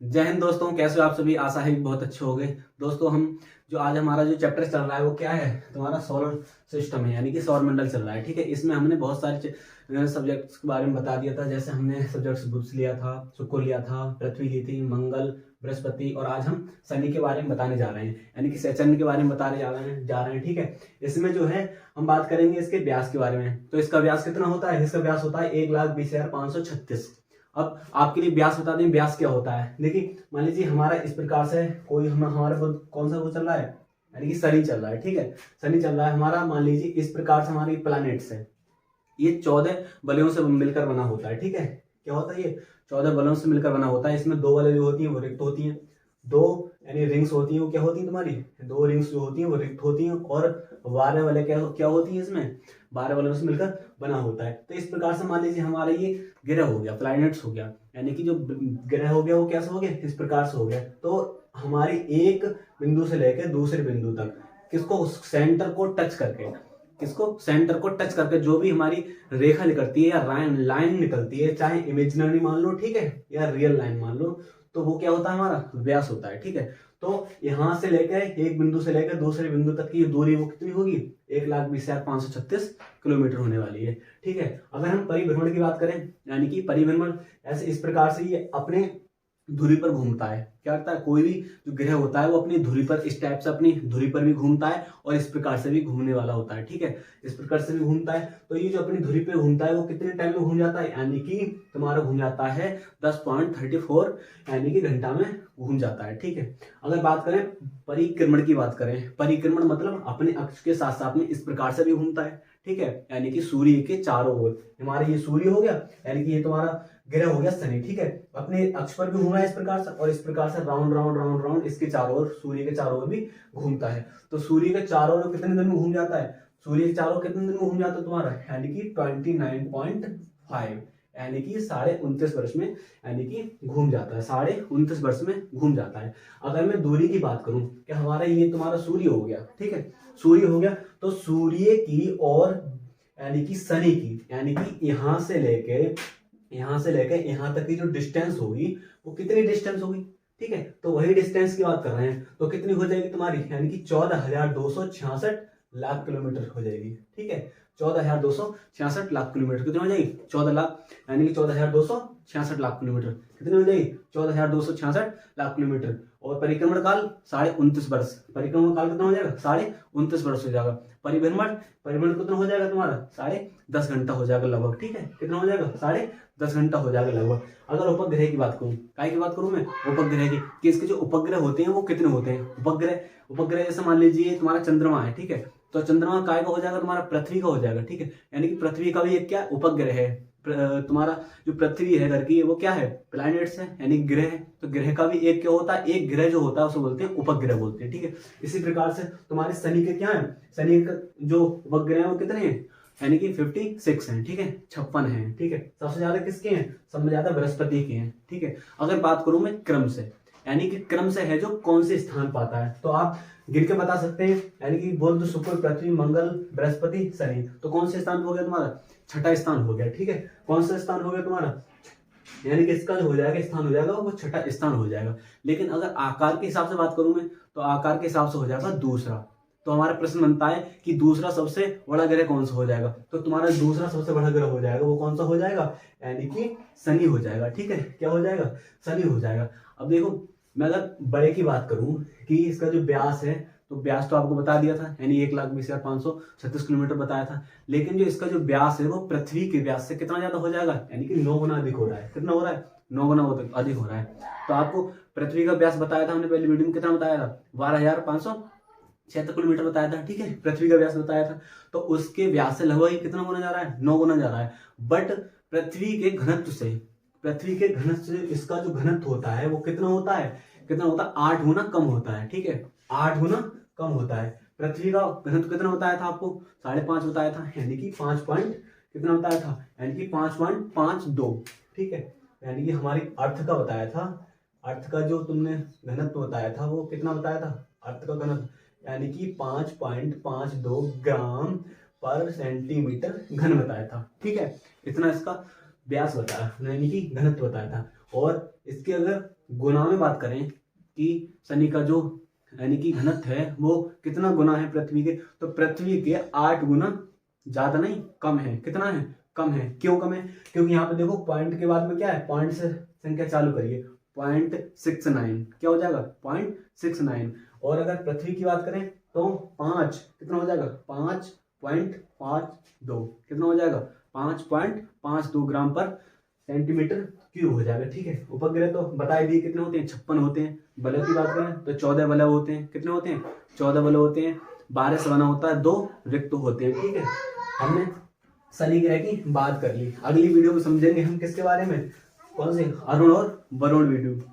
जय हिंद दोस्तों, कैसे हो आप सभी। आशा है कि बहुत अच्छे हो गए। दोस्तों हम जो आज हमारा जो चैप्टर चल रहा है वो क्या है, तुम्हारा सोलर सिस्टम है, यानी कि सौर मंडल चल रहा है। ठीक है, इसमें हमने बहुत सारे सब्जेक्ट्स के बारे में बता दिया था। जैसे हमने सब्जेक्ट्स बुध लिया था, शुक्र लिया था, पृथ्वी ली थी, मंगल, बृहस्पति, और आज हम शनि के बारे में बताने जा रहे हैं, यानी कि सैटर्न के बारे में बताने जा रहे हैं। ठीक है, इसमें जो है हम बात करेंगे इसके व्यास के बारे में। तो इसका व्यास कितना होता है? इसका व्यास होता है 1,20,536। अब आपके लिए व्यास बता दें, व्यास क्या होता है। देखिए, मान लीजिए हमारा इस प्रकार से कोई हमारे कौन सा वो चल रहा है, यानी कि शनि चल रहा है। ठीक है, शनि चल रहा है हमारा। मान लीजिए इस प्रकार से हमारी प्लैनेट्स है, ये 14 बलों से मिलकर बना होता है। ठीक है, क्या होता है? ये 14 बलों से मिलकर बना होता है। इसमें दो बलें जो होती हैं वो रिक्त होती हैं, दो यानी रिंग्स होती हैं वो क्या होती हैं तुम्हारी, दो रिंग्स जो होती हैं वो रिक्त होती हैं, और 12 वाले क्या क्या होती है इसमें, 12 बलों से मिलकर बना होता है। तो इस प्रकार से मान लीजिए हमारा ये ग्रह हो गया, प्लैनेट्स हो गया, यानी कि जो ग्रह हो गया वो कैसे हो गया, इस प्रकार से हो गया। तो हमारी एक बिंदु से लेकर दूसरे बिंदु तक किसको, सेंटर को टच करके, किसको, सेंटर को टच करके जो भी हमारी रेखा निकलती है या लाइन निकलती है, चाहे इमेजिनरी मान लो, ठीक है, या रियल लाइन मान लो, तो वो क्या होता है, हमारा व्यास होता है। ठीक है, तो यहां से लेकर एक बिंदु से लेकर दूसरे बिंदु तक की दूरी वो कितनी होगी, 1,20,536 किलोमीटर होने वाली है। ठीक है, अगर हम परिभ्रमण की बात करें, यानी कि परिभ्रमण ऐसे इस प्रकार से ये अपने धुरी पर घूमता है। क्या करता है, कोई भी जो ग्रह होता है वो अपनी धुरी पर इस टाइप से अपनी धुरी पर भी घूमता है, और इस प्रकार से भी घूमने वाला होता है। ठीक है, इस प्रकार से भी घूमता है। तो ये जो अपनी धुरी पे घूमता है वो कितने टाइम में घूम जाता है, यानी कि तुम्हारा घूम जाता है 10.34, यानी कि घंटा में घूम जाता है। ठीक है, अगर बात करें परिक्रमण की बात करें, परिक्रमण मतलब अपने अक्ष के साथ साथ में इस प्रकार से भी घूमता है। ठीक है, यानी कि सूर्य के चारों ओर, हमारे ये सूर्य हो गया, यानी कि ये तुम्हारा ग्रह हो गया शनि। ठीक है, अपने अक्ष पर भी घूमा है इस प्रकार से, और इस प्रकार से राउंड राउंड राउंड राउंड इसके चारों ओर, सूर्य के चारों ओर भी घूमता है। तो सूर्य के चारों ओर कितने दिन में घूम जाता है, सूर्य के चारों कितने दिन में घूम जाता है तुम्हारा, यानी कि 29.5, यानी कि 29.5 वर्ष में, यानी कि घूम जाता है, 29.5 वर्ष में घूम जाता है। अगर मैं दूरी की बात करूं कि हमारा ये तुम्हारा सूर्य हो गया, ठीक है, सूर्य हो गया, तो सूर्य की और यानी कि शनि की, यानी कि यहां से लेके यहां तक की जो डिस्टेंस होगी वो कितनी डिस्टेंस होगी। ठीक है, तो वही डिस्टेंस की बात कर रहे हैं, तो कितनी हो जाएगी तुम्हारी, यानी कि 14,266 लाख किलोमीटर हो जाएगी। ठीक है, 14,266 लाख किलोमीटर कितनी हो जाएगी, 14 लाख, यानी कि 14,266 लाख किलोमीटर कितनी हो जाएगी, 14,266 लाख किलोमीटर। और परिक्रमण काल 29.5 वर्ष, परिक्रमण काल कितना हो जाएगा, 29.5 वर्ष हो जाएगा। परिभ्रमण परिभ्रमण कितना हो जाएगा तुम्हारा, 10.5 घंटा हो जाएगा लगभग। ठीक है, कितना हो जाएगा, 10.5 घंटा हो जाएगा लगभग। अगर उपग्रह की बात करूं, काय की बात करूं मैं, उपग्रह की, कि इसके जो उपग्रह होते हैं वो कितने होते हैं। उपग्रह उपग्रह जैसे मान लीजिए तुम्हारा चंद्रमा है, ठीक है, तो चंद्रमा काय का हो जाएगा, तुम्हारा पृथ्वी का हो जाएगा। ठीक है, यानी कि पृथ्वी का भी एक क्या उपग्रह है। तुम्हारा जो पृथ्वी है घर की, वो क्या है, प्लैनेट्स है, यानी ग्रह है। तो ग्रह का भी एक क्या होता है, एक ग्रह जो होता है उसे बोलते हैं उपग्रह बोलते हैं। ठीक है, इसी प्रकार से तुम्हारे शनि के क्या है, शनि का जो उपग्रह है वो कितने हैं, यानी कि 56 हैं। ठीक है, 56 हैं। ठीक है, सबसे ज्यादा किसके हैं, सबसे ज्यादा बृहस्पति के हैं। ठीक है, अगर बात करूं मैं क्रम से, यानी कि क्रम से है जो कौन से स्थान पाता है, तो आप गिर के बता सकते हैं, यानी कि बुध, शुक्र, पृथ्वी, मंगल, बृहस्पति, शनि, तो कौन से स्थान हो गया तुम्हारा, छठा स्थान हो गया। ठीक है, कौन सा स्थान हो गया तुम्हारा, यानी कि इसका जो हो जाएगा स्थान हो जाएगा वो छठा स्थान हो जाएगा। लेकिन अगर आकार के हिसाब से बात करूं मैं, तो आकार के हिसाब से हो जाएगा दूसरा। तो हमारा प्रश्न बनता है कि दूसरा सबसे बड़ा ग्रह कौन सा हो जाएगा, तो तुम्हारा दूसरा सबसे बड़ा ग्रह हो जाएगा वो कौन सा हो जाएगा, यानी कि शनि हो जाएगा। ठीक है, क्या हो जाएगा, शनि हो जाएगा। अब देखो, मैं अगर बड़े की बात करूं कि इसका जो व्यास है, तो व्यास तो आपको बता दिया था, यानी 1,20,536 किलोमीटर बताया था। लेकिन जो इसका जो व्यास है वो पृथ्वी के व्यास से कितना ज्यादा हो जाएगा, यानी कि 9 गुना अधिक हो रहा है। कितना हो रहा है, 9 गुना अधिक हो रहा है। तो आपको पृथ्वी का व्यास बताया था हमने पहले वीडियो में, कितना बताया था, 12,576 किलोमीटर बताया था। ठीक है, पृथ्वी का व्यास बताया था, तो उसके व्यास से लगभग कितना गुना जा रहा है, 9 गुना जा रहा है। बट पृथ्वी के घनत्व से इसका जो घनत्व होता है वो कितना होता है, 8 गुना कम होता है। ठीक है, 8 गुना कम होता है। पृथ्वी का घनत्व कितना बताया था आपको, 5.5 बताया था, यानी कि 5 पॉइंट कितना बताया था, यानी कि 5.52। ठीक है, यानी कि हमारी अर्थ का बताया था, अर्थ का जो तुमने घनत्व बताया था वो कितना बताया था, अर्थ का घनत्व, यानी कि 5.52 ग्राम पर सेंटीमीटर घन बताया था। ठीक है, इतना इसका व्यास बताया, यानी कि घनत्व बताया था। और इसके अगर गुना में बात करें कि शनि का जो यानी कि घनत्व है वो कितना गुना है पृथ्वी के, तो पृथ्वी के 8 गुना ज्यादा नहीं, कम है। कितना है? कम है। क्यों कम है? क्योंकि यहाँ पे देखो पॉइंट के बाद में क्या है, पॉइंट से संख्या चालू करिए, 0.69 क्या हो जाएगा, 0.69। और अगर पृथ्वी की बात करें तो 5 कितना हो जाएगा, 5.52 कितना हो जाएगा, 5.52 ग्राम पर सेंटीमीटर क्यूब हो जाएगा। ठीक है। उपग्रह तो बताए दिए कितने होते हैं, 56 होते हैं। बलय की बात करें तो 14 बलय होते हैं। कितने होते हैं? 14 बलय होते हैं। 12 से बना होता है, 2 रिक्त होते हैं। ठीक है। हमने शनि ग्रह की बात कर ली। अगली वीडियो में समझेंगे हम किसके बारे में, कौन से, अरुण और वरुण वीडियो।